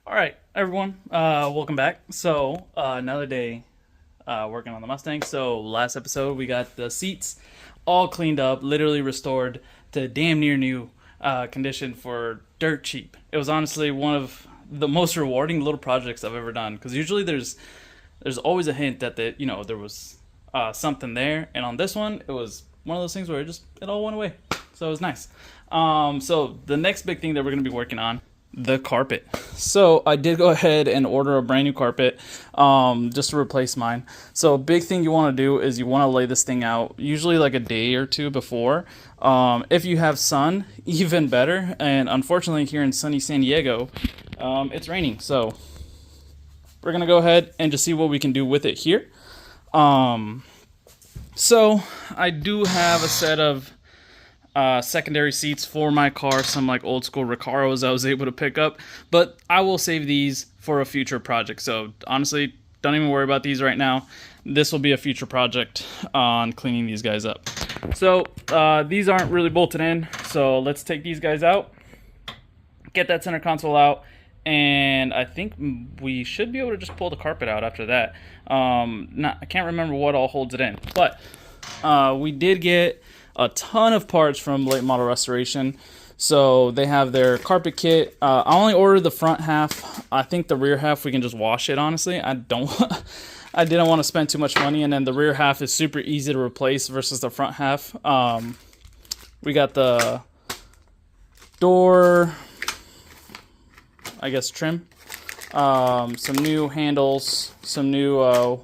All right, everyone, welcome back. So, another day working on the Mustang. So, last episode, we got the seats all cleaned up, literally restored to damn near new condition for dirt cheap. It was honestly one of the most rewarding little projects I've ever done because usually there's always a hint that there was something there, and on this one, it was one of those things where it all went away. So it was nice. So the next big thing that we're going to be working on, the carpet. So I did go ahead and order a brand new carpet just to replace mine. So a big thing you want to do is you want to lay this thing out usually like a day or two before. If you have sun, even better. And unfortunately here in sunny San Diego, it's raining. So we're going to go ahead and just see what we can do with it here. So I do have a set of secondary seats for my car, some like old school Recaros I was able to pick up, but I will save these for a future project. So honestly, don't even worry about these right now. This will be a future project on cleaning these guys up. So these aren't really bolted in, so let's take these guys out, get that center console out, and I think we should be able to just pull the carpet out after that. I can't remember what all holds it in, but we did get a ton of parts from Late Model Restoration. So they have their carpet kit. I only ordered the front half. I think the rear half we can just wash it, honestly. I didn't want to spend too much money, and then the rear half is super easy to replace versus the front half. We got the door, I guess, trim. Some new handles, some new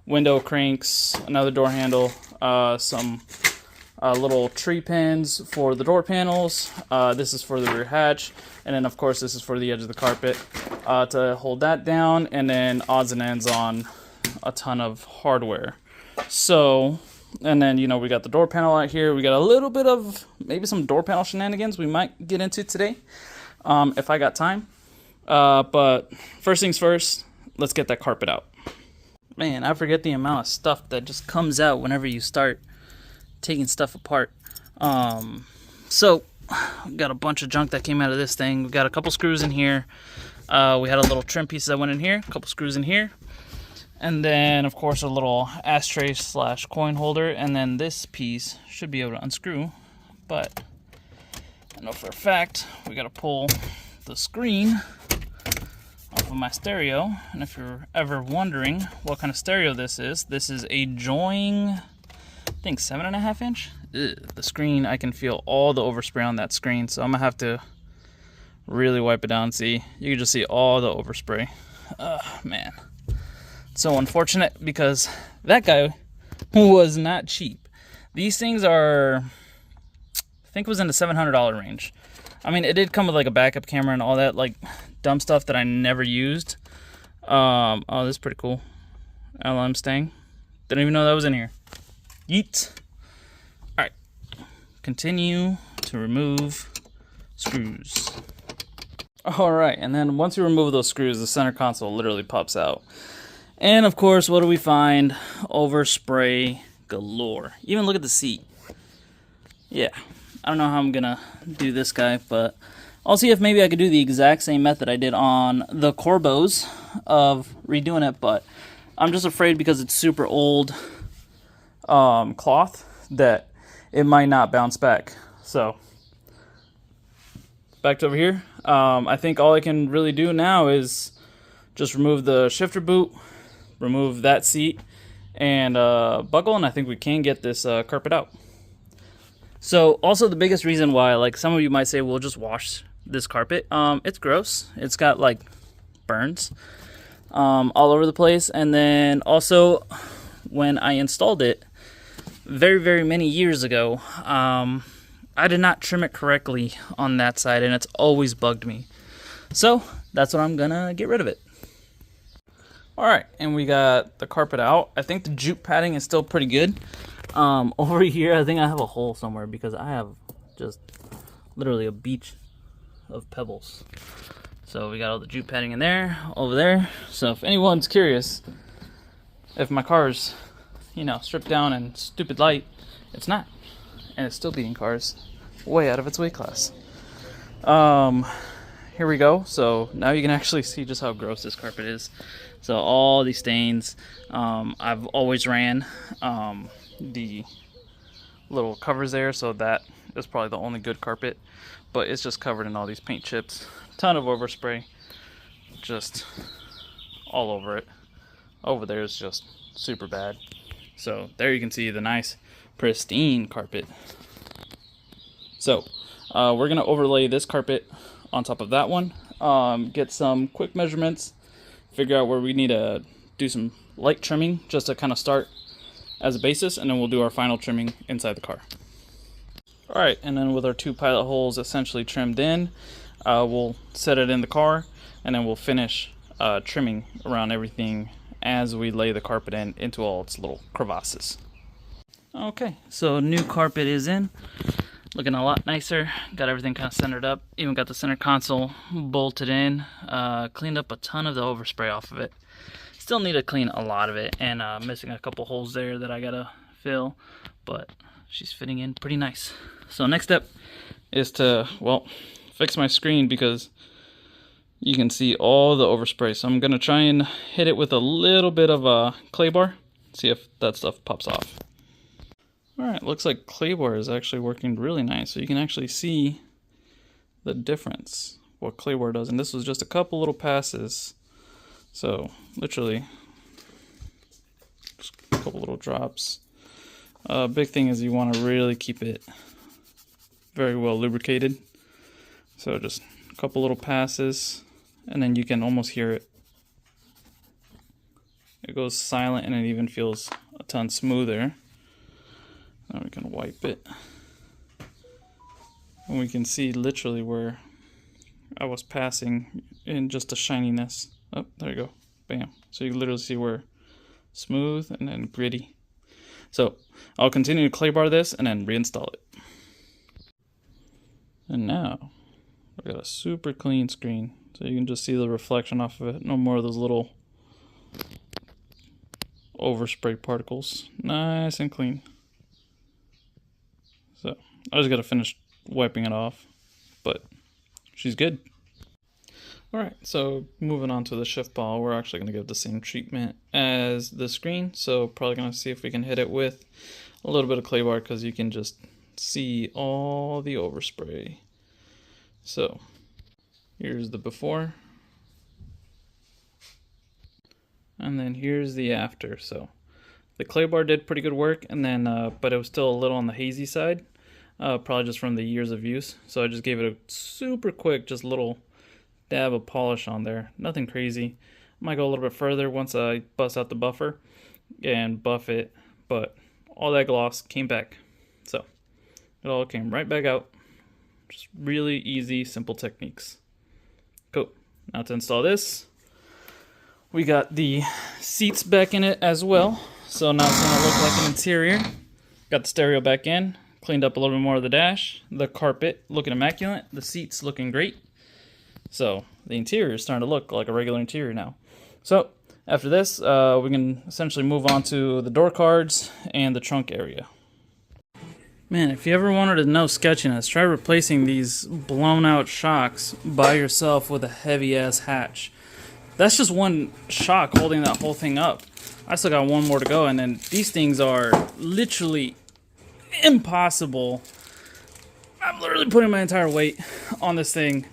window cranks, another door handle, some little tree pins for the door panels. This is for the rear hatch, and then of course this is for the edge of the carpet to hold that down, and then odds and ends on a ton of hardware. So, and then we got the door panel out here. We got a little bit of maybe some door panel shenanigans we might get into today if I got time. But first things first, let's get that carpet out. Man, I forget the amount of stuff that just comes out whenever you start taking stuff apart. So we got a bunch of junk that came out of this thing. We got a couple screws in here. We had a little trim piece that went in here, a couple screws in here, and then of course a little ashtray / coin holder, and then this piece should be able to unscrew, but I know for a fact we got to pull the screen off of my stereo. And if you're ever wondering what kind of stereo this is a Joing, I think 7.5 inch. The screen, I can feel all the overspray on that screen, so I'm gonna have to really wipe it down and see. You can just see all the overspray. Man, so unfortunate because that guy was not cheap. These things are, I think it was in the $700 range. I mean, it did come with like a backup camera and all that like dumb stuff that I never used. Oh, this is pretty cool. LM Stang. Didn't even know that was in here. Yeet. Alright. Continue to remove screws. Alright, and then once you remove those screws, the center console literally pops out. And of course, what do we find? Overspray galore. Even look at the seat. Yeah. I don't know how I'm gonna do this guy, but I'll see if maybe I could do the exact same method I did on the Corbos of redoing it, but I'm just afraid because it's super old cloth that it might not bounce back. So back to over here. I think all I can really do now is just remove the shifter boot, remove that seat, and buckle, and I think we can get this carpet out. So also the biggest reason why, like some of you might say, we'll just wash this carpet. It's gross. It's got like burns all over the place. And then also when I installed it very, very many years ago, I did not trim it correctly on that side, and it's always bugged me. So that's what I'm gonna get rid of it. All right, and we got the carpet out. I think the jute padding is still pretty good. Over here, I think I have a hole somewhere because I have just literally a beach of pebbles. So we got all the jute padding in there, over there. So if anyone's curious if my car's, stripped down and stupid light, it's not. And it's still beating cars way out of its weight class. here we go. So now you can actually see just how gross this carpet is. So all these stains. I've always ran the little covers there, so that is probably the only good carpet. But it's just covered in all these paint chips. Ton of overspray, just all over it. Over there is just super bad. So there you can see the nice pristine carpet. So we're gonna overlay this carpet on top of that one, get some quick measurements, figure out where we need to do some light trimming just to kind of start as a basis, and then we'll do our final trimming inside the car. All right, and then with our 2 pilot holes essentially trimmed in, we'll set it in the car, and then we'll finish trimming around everything as we lay the carpet in into all its little crevasses. Okay, so new carpet is in. Looking a lot nicer. Got everything kind of centered up. Even got the center console bolted in. Cleaned up a ton of the overspray off of it. Still need to clean a lot of it, and missing a couple holes there that I gotta fill, but she's fitting in pretty nice. So next step is to, well, fix my screen because you can see all the overspray. So I'm gonna try and hit it with a little bit of a clay bar, see if that stuff pops off. All right, looks like clay bar is actually working really nice. So you can actually see the difference, what clay bar does. And this was just a couple little passes. So literally just a couple little drops. Big thing is you want to really keep it very well lubricated. So just a couple little passes, and then you can almost hear it. It goes silent, and it even feels a ton smoother. Now we can wipe it, and we can see literally where I was passing in just the shininess. Oh, there you go. Bam. So you can literally see where smooth and then gritty. So I'll continue to clay bar this and then reinstall it. And now I've got a super clean screen. So you can just see the reflection off of it. No more of those little overspray particles. Nice and clean. So I just got to finish wiping it off, but she's good. All right, so moving on to the shift ball, we're actually going to give the same treatment as the screen. So probably going to see if we can hit it with a little bit of clay bar because you can just see all the overspray. So here's the before, and then here's the after. So the clay bar did pretty good work, and then but it was still a little on the hazy side, probably just from the years of use. So I just gave it a super quick, just little dab of polish on there. Nothing crazy. I might go a little bit further once I bust out the buffer and buff it, but all that gloss came back. So it all came right back out. Just really easy, simple techniques. Cool. Now to install this, we got the seats back in it as well. So now it's going to look like an interior. Got the stereo back in, cleaned up a little bit more of the dash, the carpet looking immaculate, the seats looking great. So the interior is starting to look like a regular interior now. So after this, we can essentially move on to the door cards and the trunk area. Man, if you ever wanted to know sketchiness, try replacing these blown out shocks by yourself with a heavy ass hatch. That's just one shock holding that whole thing up. I still got one more to go, and then these things are literally impossible. I'm literally putting my entire weight on this thing,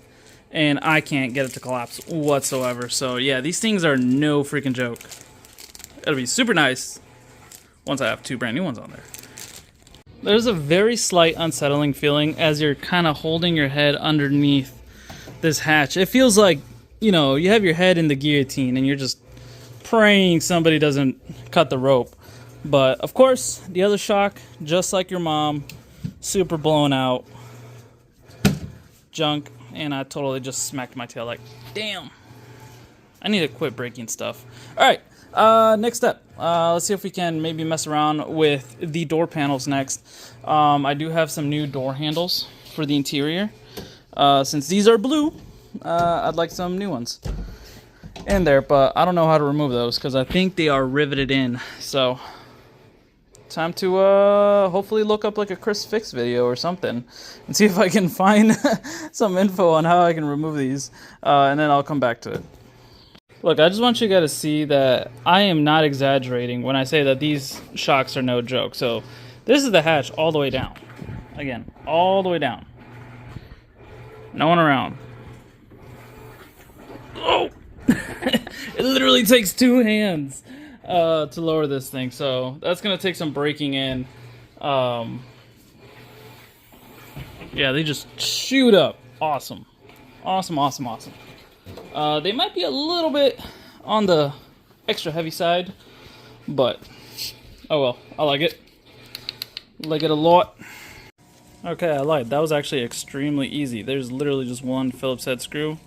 and I can't get it to collapse whatsoever. So yeah, these things are no freaking joke. It'll be super nice once I have 2 brand new ones on there. There's a very slight unsettling feeling as you're kind of holding your head underneath this hatch. It feels like, you know, you have your head in the guillotine and you're just praying somebody doesn't cut the rope. But of course, the other shock, just like your mom, super blown out, junk, and I totally just smacked my tail like, damn. I need to quit breaking stuff. All right, next step. Let's see if we can maybe mess around with the door panels next. I do have some new door handles for the interior. Since these are blue, I'd like some new ones in there, but I don't know how to remove those because I think they are riveted in. So time to hopefully look up like a Chris Fix video or something and see if I can find some info on how I can remove these, and then I'll come back to it. Look, I just want you guys to see that I am not exaggerating when I say that these shocks are no joke. So this is the hatch all the way down. Again, all the way down. No one around. Oh! It literally takes 2 hands to lower this thing, so that's gonna take some breaking in. Yeah, they just shoot up. Awesome. Awesome, awesome, awesome. They might be a little bit on the extra heavy side, but oh well, I like it. Like it a lot. Okay, I lied. That was actually extremely easy. There's literally just one Phillips head screw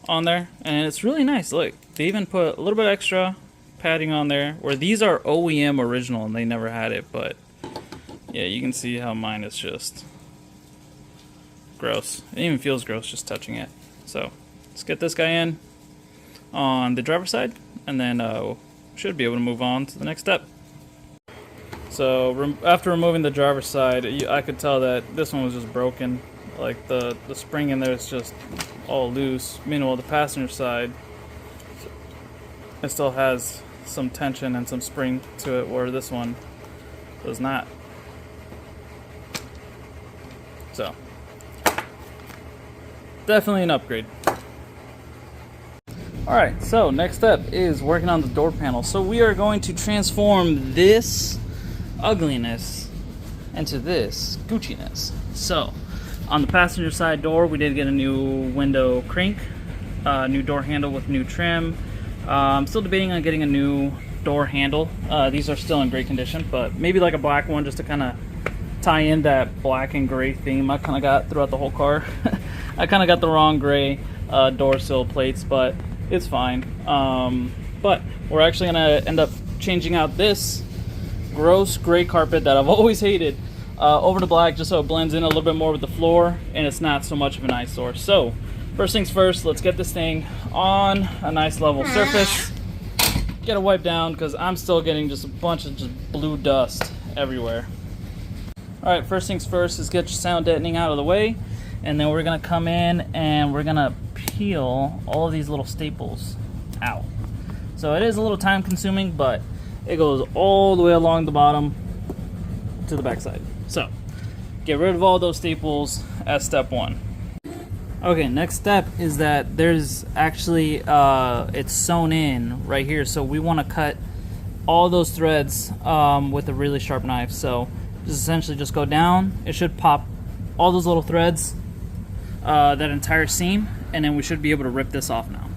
on there, and it's really nice. Look, they even put a little bit extra padding on there, where these are OEM original and they never had it, but yeah, you can see how mine is just gross. It even feels gross just touching it. So let's get this guy in on the driver's side, and then should be able to move on to the next step. So after removing the driver's side, I could tell that this one was just broken. Like the spring in there is just all loose. Meanwhile, the passenger side, it still has some tension and some spring to it, where this one does not. So definitely an upgrade. Alright, so next step is working on the door panel. So we are going to transform this ugliness into this Gucci-ness. So on the passenger side door, we did get a new window crank, new door handle with new trim. I'm still debating on getting a new door handle. These are still in great condition, but maybe like a black one just to kind of tie in that black and gray theme I kind of got throughout the whole car. I kind of got the wrong gray door sill plates, but it's fine. But we're actually going to end up changing out this gross gray carpet that I've always hated over to black, just so it blends in a little bit more with the floor and it's not so much of an eyesore. So first things first, let's get this thing on a nice level surface. Get it wiped down because I'm still getting just a bunch of just blue dust everywhere. Alright, first things first is get your sound deadening out of the way, and then we're going to come in and we're going to peel all of these little staples out. So it is a little time consuming, but it goes all the way along the bottom to the back side. So get rid of all those staples as step one. Okay, next step is that there's actually it's sewn in right here, so we want to cut all those threads with a really sharp knife. So just essentially just go down. It should pop all those little threads, that entire seam, and then we should be able to rip this off now.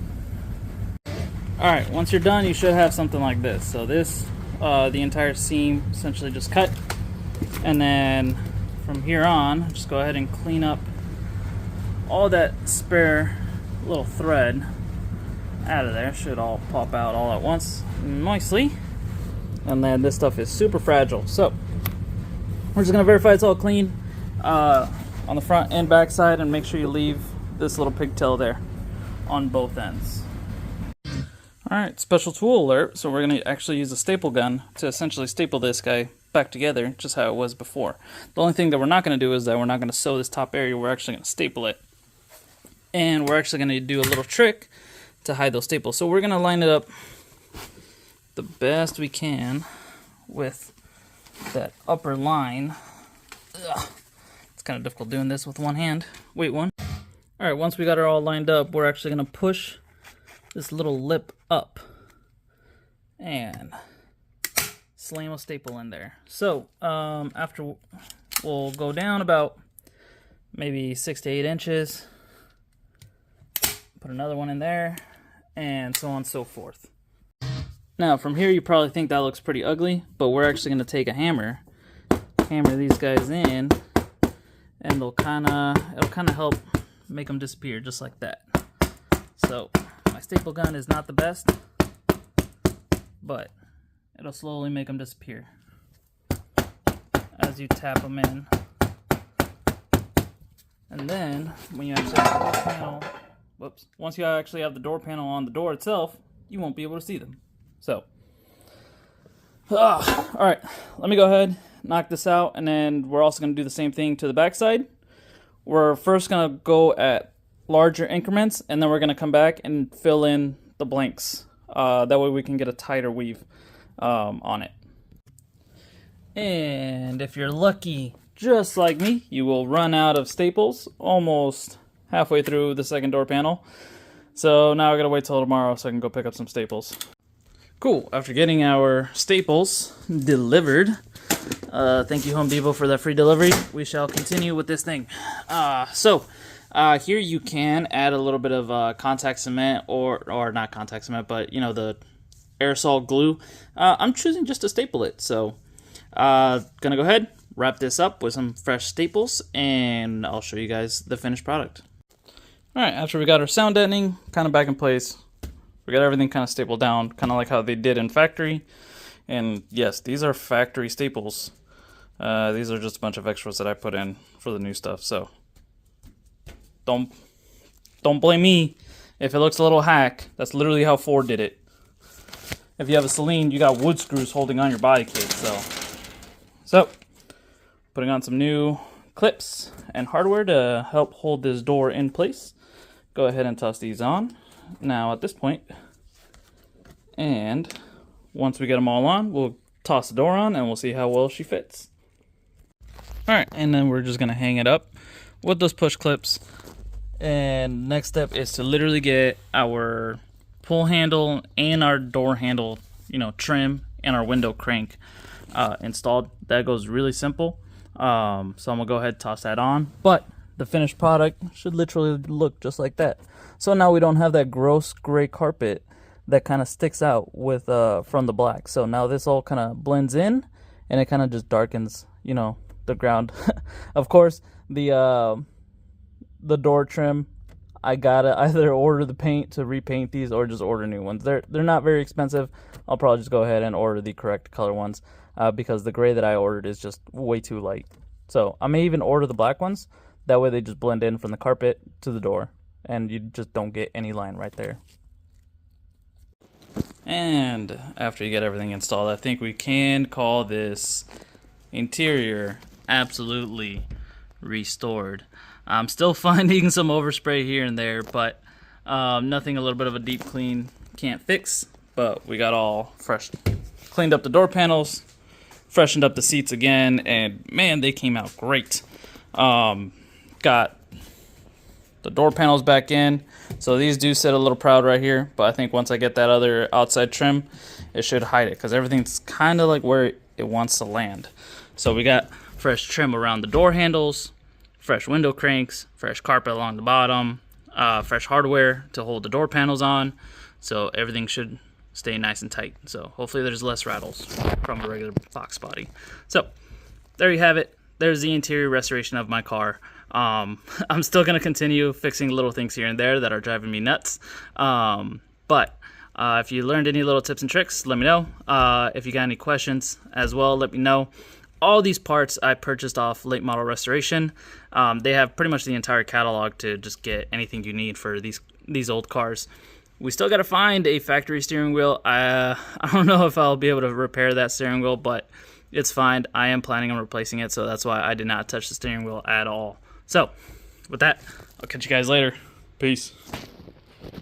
Alright, once you're done, you should have something like this. So this, the entire seam essentially just cut, and then from here on, just go ahead and clean up all that spare little thread out of there. Should all pop out all at once nicely. And then this stuff is super fragile, so we're just gonna verify it's all clean on the front and back side, and make sure you leave this little pigtail there on both ends. Alright, special tool alert. So we're gonna actually use a staple gun to essentially staple this guy back together just how it was before. The only thing that we're not gonna do is that we're not gonna sew this top area, we're actually gonna staple it. And we're actually gonna do a little trick to hide those staples. So we're gonna line it up the best we can with that upper line. Ugh. It's kind of difficult doing this with one hand. Wait, one. Alright, once we got it all lined up, we're actually going to push this little lip up and slam a staple in there. So, after we'll go down about maybe 6 to 8 inches, put another one in there, and so on and so forth. Now, from here, you probably think that looks pretty ugly, but we're actually going to take a hammer these guys in, and it'll kind of help make them disappear just like that. So my staple gun is not the best, but it'll slowly make them disappear as you tap them in. And then when you actually have the door panel, once you actually have the door panel on the door itself, you won't be able to see them. So All right, let me go ahead, knock this out, and then we're also going to do the same thing to the backside. We're first going to go at larger increments, and then we're going to come back and fill in the blanks. That way we can get a tighter weave on it. And if you're lucky, just like me, you will run out of staples almost halfway through the second door panel. So now I gotta wait till tomorrow so I can go pick up some staples. Cool, after getting our staples delivered, thank you Home Depot for that free delivery, we shall continue with this thing. Here you can add a little bit of contact cement, or not contact cement, but you know, the aerosol glue. I'm choosing just to staple it, so gonna go ahead, wrap this up with some fresh staples, and I'll show you guys the finished product. Alright, after we got our sound deadening kind of back in place, we got everything kind of stapled down, kind of like how they did in factory. And yes, these are factory staples. These are just a bunch of extras that I put in for the new stuff, so don't blame me if it looks a little hack. That's literally how Ford did it. If you have a Celine, you got wood screws holding on your body kit, so putting on some new clips and hardware to help hold this door in place. Go ahead and toss these on now at this point, and once we get them all on, we'll toss the door on and we'll see how well she fits. Alright, and then we're just gonna hang it up with those push clips, and next step is to literally get our pull handle and our door handle, you know, trim, and our window crank installed. That goes really simple. So I'm gonna go ahead and toss that on, but the finished product should literally look just like that. So now we don't have that gross gray carpet that kind of sticks out with from the black. So now this all kind of blends in, and it kind of just darkens, you know, the ground. Of course, the door trim, I gotta either order the paint to repaint these or just order new ones. They're not very expensive. I'll probably just go ahead and order the correct color ones because the gray that I ordered is just way too light. So I may even order the black ones. That way they just blend in from the carpet to the door, and you just don't get any line right there. And after you get everything installed, I think we can call this interior absolutely restored. I'm still finding some overspray here and there, but nothing a little bit of a deep clean can't fix. But we got all fresh, cleaned up the door panels, freshened up the seats again, and man, they came out great. Got the door panels back in, so these do sit a little proud right here, but I think once I get that other outside trim, it should hide it, because everything's kind of like where it wants to land. So we got fresh trim around the door handles, fresh window cranks, fresh carpet along the bottom, fresh hardware to hold the door panels on, so everything should stay nice and tight. So hopefully there's less rattles from a regular fox body. So there you have it. There's the interior restoration of my car. I'm still going to continue fixing little things here and there that are driving me nuts. But if you learned any little tips and tricks, let me know. If you got any questions as well, let me know. All these parts I purchased off Late Model Restoration. They have pretty much the entire catalog to just get anything you need for these old cars. We still got to find a factory steering wheel. I don't know if I'll be able to repair that steering wheel, but it's fine. I am planning on replacing it, so that's why I did not touch the steering wheel at all. So, with that, I'll catch you guys later. Peace.